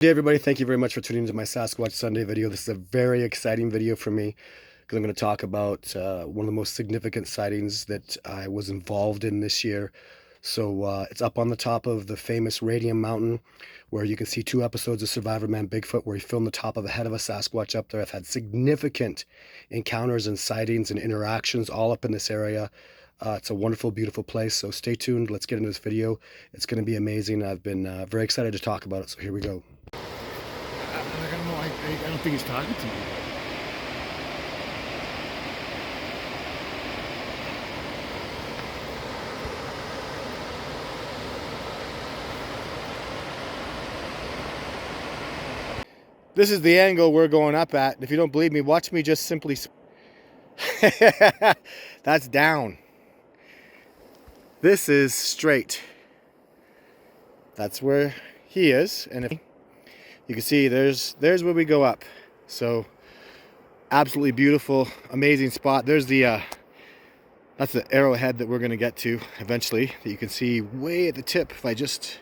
Hey everybody, thank you very much for tuning into my Sasquatch Sunday video. This is a very exciting video for me because I'm going to talk about one of the most significant sightings that I was involved in this year. So it's up on the top of the famous Radium mountain where you can see 2 episodes of Survivor Man Bigfoot where he filmed the top of the head of a Sasquatch up there. I've had significant encounters and sightings and interactions all up in this area. It's a wonderful, beautiful place, so stay tuned. Let's get into this video. It's going to be amazing. I've been very excited to talk about it, so here we go. I don't know. I don't think he's talking to me. This is the angle we're going up at. If you don't believe me, watch me just simply. That's down. This is straight. That's where he is, and if you can see, there's where we go up. So absolutely beautiful, amazing spot. There's the that's the arrowhead that we're going to get to eventually, that you can see way at the tip. If I just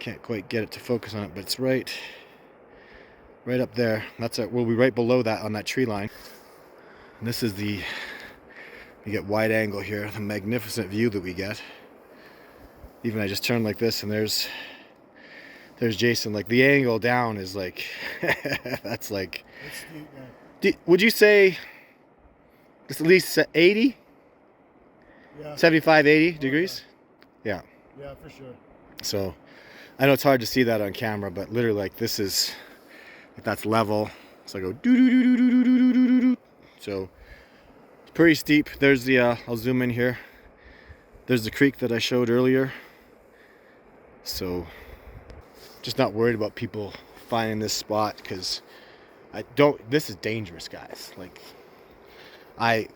can't quite get it to focus on it, but it's right up there. That's it. We'll be right below that on that tree line. And this is the, you get wide angle here, the magnificent view that we get. Even I just turn like this and there's Jason. Like the angle down is like that's like, would you say it's at least 80? Yeah. 75, 80 degrees? Yeah. Yeah, for sure. So I know it's hard to see that on camera, but literally like this is, like that's level. So I go doo doo doo doo doo doo doo doo doo. So it's pretty steep. There's the I'll zoom in here. There's the creek that I showed earlier. So just not worried about people finding this spot, because this is dangerous, guys. Like I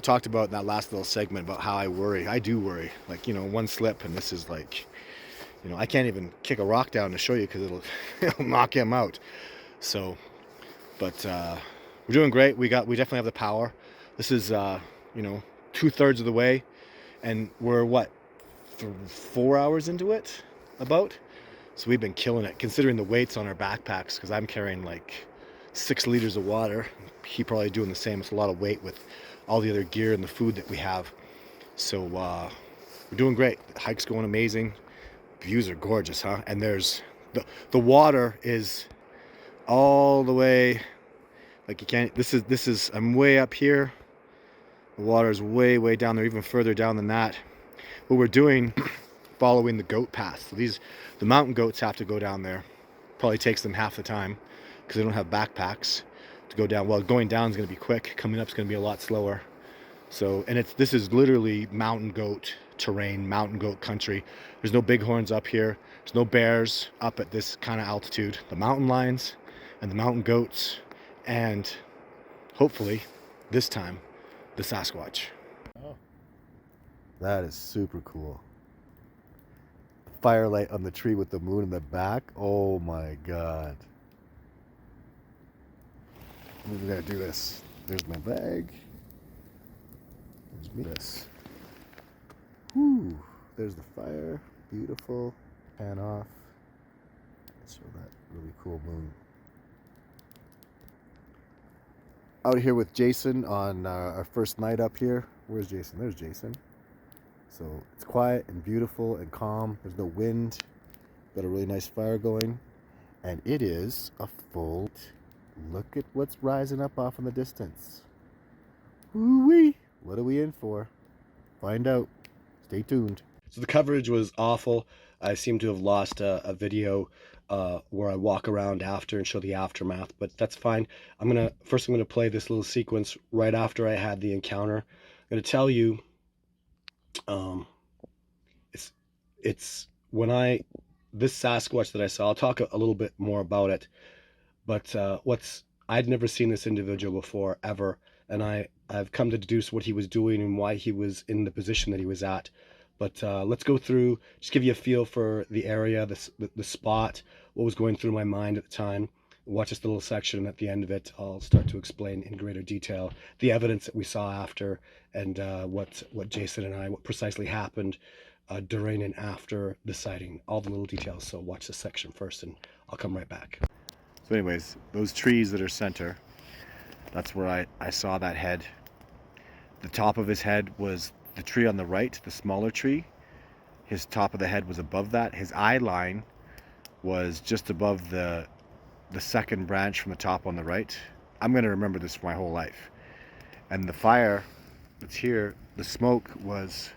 talked about in that last little segment about how I worry. I do worry. Like, one slip and this is like, I can't even kick a rock down to show you because it'll knock him out. So, but we're doing great. We definitely have the power. This is 2/3 of the way, and we're what, 4 hours into it, about. So we've been killing it, considering the weights on our backpacks, because I'm carrying like 6 liters of water. He probably doing the same. It's a lot of weight with all the other gear and the food that we have. So we're doing great. The hike's going amazing. Views are gorgeous, huh? And there's the water is all the way, like you can't, this is I'm way up here. The water is way down there, even further down than that. What we're doing, following the goat path. So the mountain goats have to go down there. Probably takes them half the time because they don't have backpacks to go down. Well, going down is going to be quick. Coming up is going to be a lot slower. So, and this is literally mountain goat terrain, mountain goat country. There's no bighorns up here. There's no bears up at this kind of altitude. The mountain lions and the mountain goats, and hopefully this time the Sasquatch. Oh. That is super cool. Firelight on the tree with the moon in the back. Oh my god. We're gonna do this. There's my bag. There's me. This. Whoo. There's the fire. Beautiful. Pan off. Show that really cool moon. Out here with Jason on our first night up here. Where's Jason? There's Jason. So it's quiet and beautiful and calm. There's no wind. Got a really nice fire going. And it is a full... Look at what's rising up off in the distance. Woo-wee! What are we in for? Find out. Stay tuned. So the coverage was awful. I seem to have lost a video where I walk around after and show the aftermath, but that's fine. I'm gonna play this little sequence right after I had the encounter. I'm gonna tell you, it's when this Sasquatch that I saw. I'll talk a little bit more about it, but I'd never seen this individual before ever, and I've come to deduce what he was doing and why he was in the position that he was at. But let's go through, just give you a feel for the area, the spot, what was going through my mind at the time. Watch this little section, and at the end of it, I'll start to explain in greater detail the evidence that we saw after, and what Jason and what precisely happened during and after the sighting, all the little details. So watch this section first and I'll come right back. So anyways, those trees that are center, that's where I saw that head. The top of his head was the tree on the right, the smaller tree. His top of the head was above that. His eye line was just above the second branch from the top on the right. I'm going to remember this for my whole life. And the fire that's here, the smoke was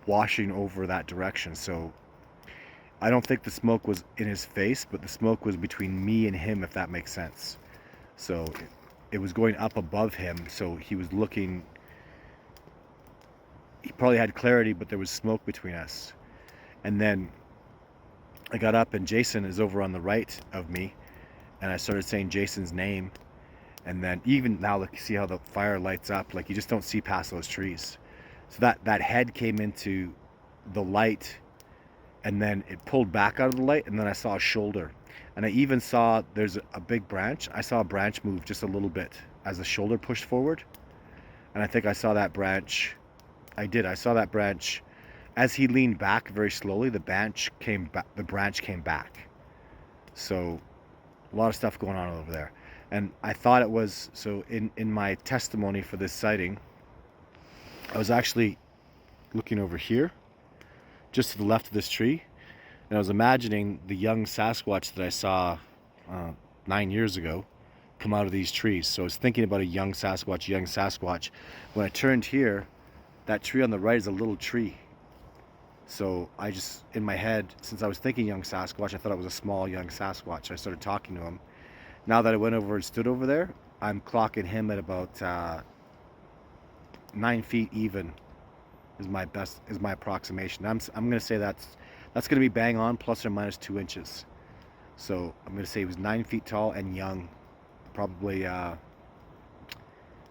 washing over that direction. So I don't think the smoke was in his face, but the smoke was between me and him, if that makes sense. So it was going up above him, so he was looking, he probably had clarity, but there was smoke between us. And then I got up and Jason is over on the right of me, and I started saying Jason's name. And then even now, look, see how the fire lights up, like you just don't see past those trees. So that head came into the light, and then it pulled back out of the light, and then I saw a shoulder. And I even saw there's a big branch. I saw a branch move just a little bit as the shoulder pushed forward. And I think I saw that branch. I saw that branch as he leaned back very slowly. The branch came back. So a lot of stuff going on over there. And I thought it was, so in my testimony for this sighting, I was actually looking over here, just to the left of this tree, and I was imagining the young Sasquatch that I saw 9 years ago come out of these trees. So I was thinking about a young Sasquatch. When I turned here, that tree on the right is a little tree. So I just, in my head, since I was thinking young Sasquatch, I thought it was a small young Sasquatch. I started talking to him. Now that I went over and stood over there, I'm clocking him at about 9 feet even is my approximation. I'm going to say that's going to be bang on, plus or minus 2 inches. So I'm going to say he was 9 feet tall and young, probably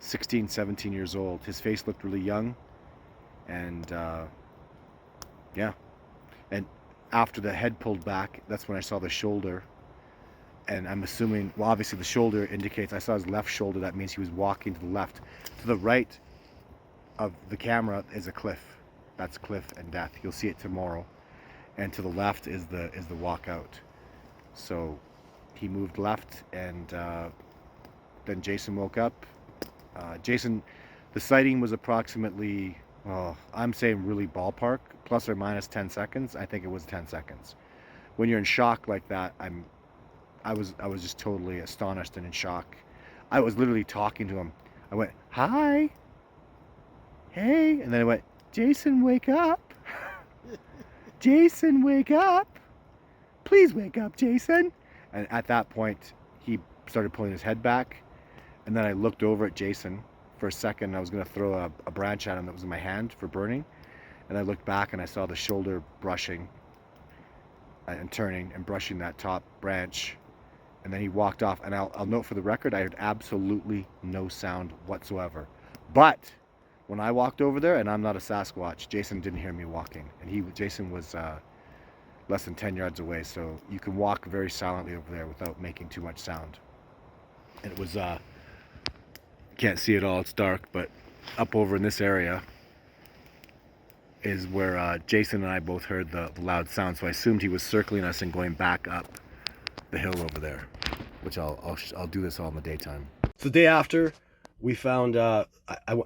16, 17 years old. His face looked really young, and yeah. And after the head pulled back, that's when I saw the shoulder. And I'm assuming, well, obviously the shoulder indicates, I saw his left shoulder. That means he was walking to the left. To the right of the camera is a cliff. That's cliff and death. You'll see it tomorrow. And to the left is the walkout. So he moved left, and then Jason woke up. Jason, the sighting was approximately, I'm saying really ballpark, plus or minus 10 seconds. I think it was 10 seconds. When you're in shock like that, I was just totally astonished and in shock. I was literally talking to him. I went, "Hi, hey," and then I went, "Jason, wake up. Jason, wake up. Please wake up, Jason." And at that point, he started pulling his head back, and then I looked over at Jason for a second. I was going to throw a branch at him that was in my hand for burning, and I looked back and I saw the shoulder brushing and turning and brushing that top branch. And then he walked off, and I'll note for the record, I heard absolutely no sound whatsoever. But when I walked over there, and I'm not a Sasquatch, Jason didn't hear me walking, and Jason was less than 10 yards away, so you can walk very silently over there without making too much sound. And it was can't see it all, it's dark, but up over in this area is where Jason and I both heard the loud sound. So I assumed he was circling us and going back up the hill over there, which I'll do this all in the daytime. So the day after, we found, I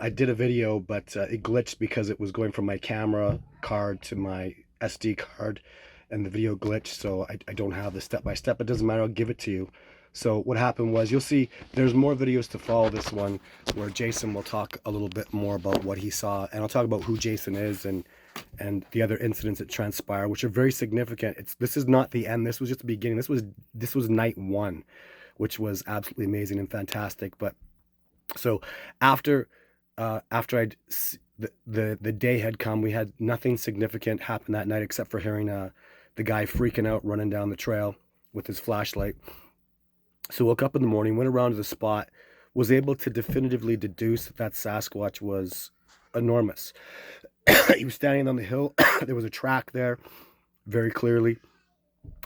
did a video, but it glitched because it was going from my camera card to my SD card, and the video glitched, so I don't have the step-by-step. It doesn't matter, I'll give it to you. So what happened was, you'll see there's more videos to follow this one, where Jason will talk a little bit more about what he saw, and I'll talk about who Jason is and the other incidents that transpire, which are very significant. This is not the end. This was just the beginning. This was night one, which was absolutely amazing and fantastic. But so after the day had come, we had nothing significant happen that night except for hearing the guy freaking out running down the trail with his flashlight. So woke up in the morning, went around to the spot, was able to definitively deduce that Sasquatch was enormous. He was standing on the hill. There was a track there, very clearly,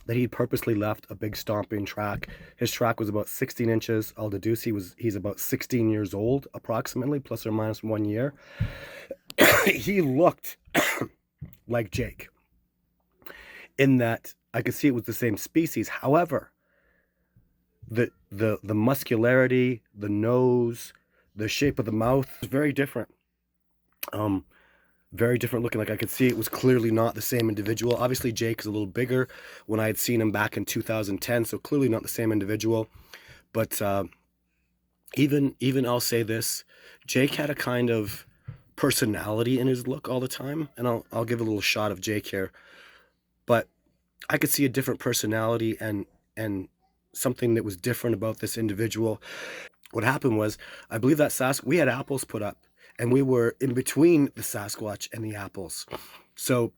that he purposely left a big stomping track. His track was about 16 inches. I'll deduce he's about 16 years old, approximately, plus or minus 1 year. He looked like Jake, in that I could see it was the same species. However, the muscularity, the nose, the shape of the mouth was very different. Very different looking. Like I could see it was clearly not the same individual. Obviously Jake is a little bigger when I had seen him back in 2010, so clearly not the same individual. But even I'll say this, Jake had a kind of personality in his look all the time, and I'll give a little shot of Jake here. But I could see a different personality and something that was different about this individual. What happened was, I believe that we had apples put up, and we were in between the Sasquatch and the apples. So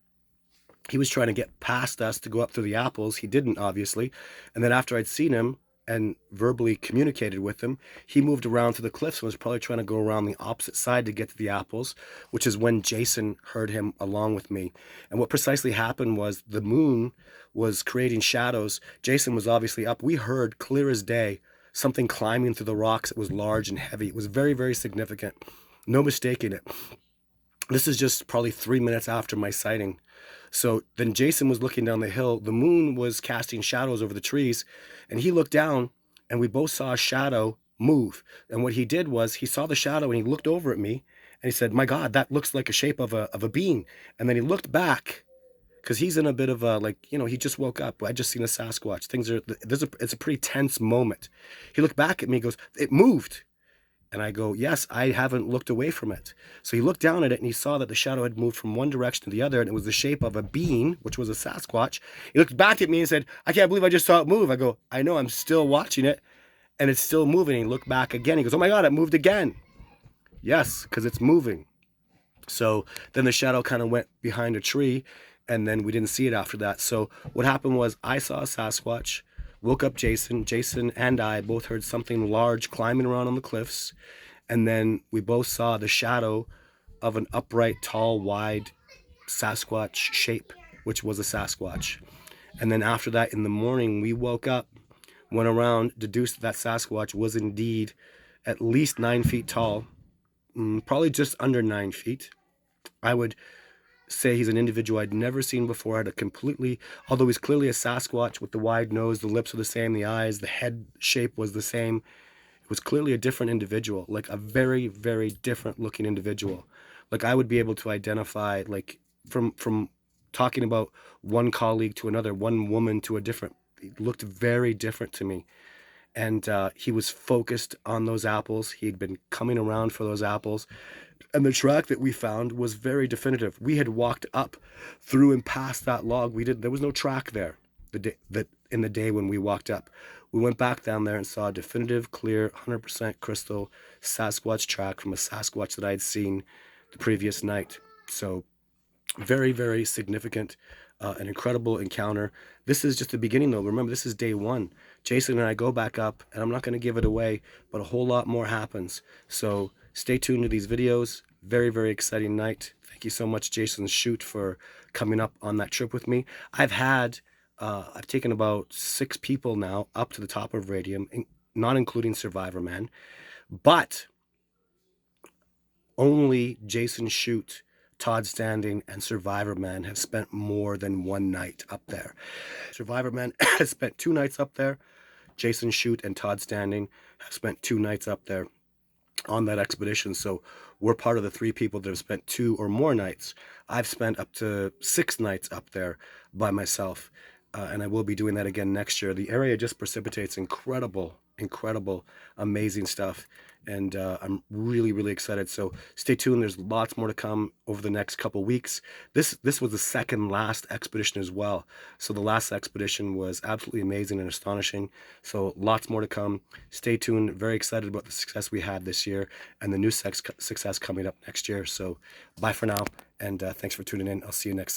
he was trying to get past us to go up through the apples. He didn't, obviously. And then after I'd seen him and verbally communicated with him, he moved around to the cliffs and was probably trying to go around the opposite side to get to the apples, which is when Jason heard him along with me. And what precisely happened was the moon was creating shadows. Jason was obviously up. We heard clear as day something climbing through the rocks. It was large and heavy. It was very, very significant. No mistaking it. This is just probably 3 minutes after my sighting. So then Jason was looking down the hill. The moon was casting shadows over the trees, and he looked down, and we both saw a shadow move. And what he did was he saw the shadow, and he looked over at me, and he said, "My God, that looks like a shape of a being." And then he looked back, because he's in a bit of a, like, you know, he just woke up. I just seen a Sasquatch. It's a pretty tense moment. He looked back at me and goes, "It moved." And I go, "Yes, I haven't looked away from it." So he looked down at it and he saw that the shadow had moved from one direction to the other, and it was the shape of a being, which was a Sasquatch. He looked back at me and said, "I can't believe I just saw it move." I go, "I know, I'm still watching it, and it's still moving." He looked back again. He goes, "Oh my God, it moved again." Yes, because it's moving. So then the shadow kind of went behind a tree, and then we didn't see it after that. So what happened was I saw a Sasquatch, woke up Jason. Jason and I both heard something large climbing around on the cliffs. And then we both saw the shadow of an upright, tall, wide Sasquatch shape, which was a Sasquatch. And then after that, in the morning, we woke up, went around, deduced that Sasquatch was indeed at least 9 feet tall, probably just under 9 feet. I would say he's an individual I'd never seen before. Had a completely, although he's clearly a Sasquatch with the wide nose, the lips were the same, the eyes, the head shape was the same. It was clearly a different individual, like a very, very different looking individual. Like I would be able to identify, like from talking about one colleague to another, one woman to a different, it looked very different to me. And he was focused on those apples. He'd been coming around for those apples. And the track that we found was very definitive. We had walked up through and past that log. There was no track there in the day when we walked up. We went back down there and saw a definitive, clear, 100% crystal Sasquatch track from a Sasquatch that I had seen the previous night. So very, very significant, an incredible encounter. This is just the beginning though. Remember, this is day one. Jason and I go back up, and I'm not going to give it away, but a whole lot more happens. So stay tuned to these videos. Very, very exciting night. Thank you so much, Jason Shoot, for coming up on that trip with me. I've taken about 6 people now up to the top of Radium, not including Survivor Man, but only Jason Shoot, Todd Standing, and Survivor Man have spent more than one night up there. Survivor Man has spent 2 nights up there. Jason Shoot and Todd Standing have spent 2 nights up there on that expedition. So we're part of the 3 people that have spent 2 or more nights. I've spent up to 6 nights up there by myself, and I will be doing that again next year. The area just precipitates incredible, amazing stuff, and I'm really, really excited. So stay tuned. There's lots more to come over the next couple weeks. This was the second last expedition as well. So the last expedition was absolutely amazing and astonishing. So lots more to come. Stay tuned. Very excited about the success we had this year and the new success coming up next year. So bye for now, and thanks for tuning in. I'll see you next time.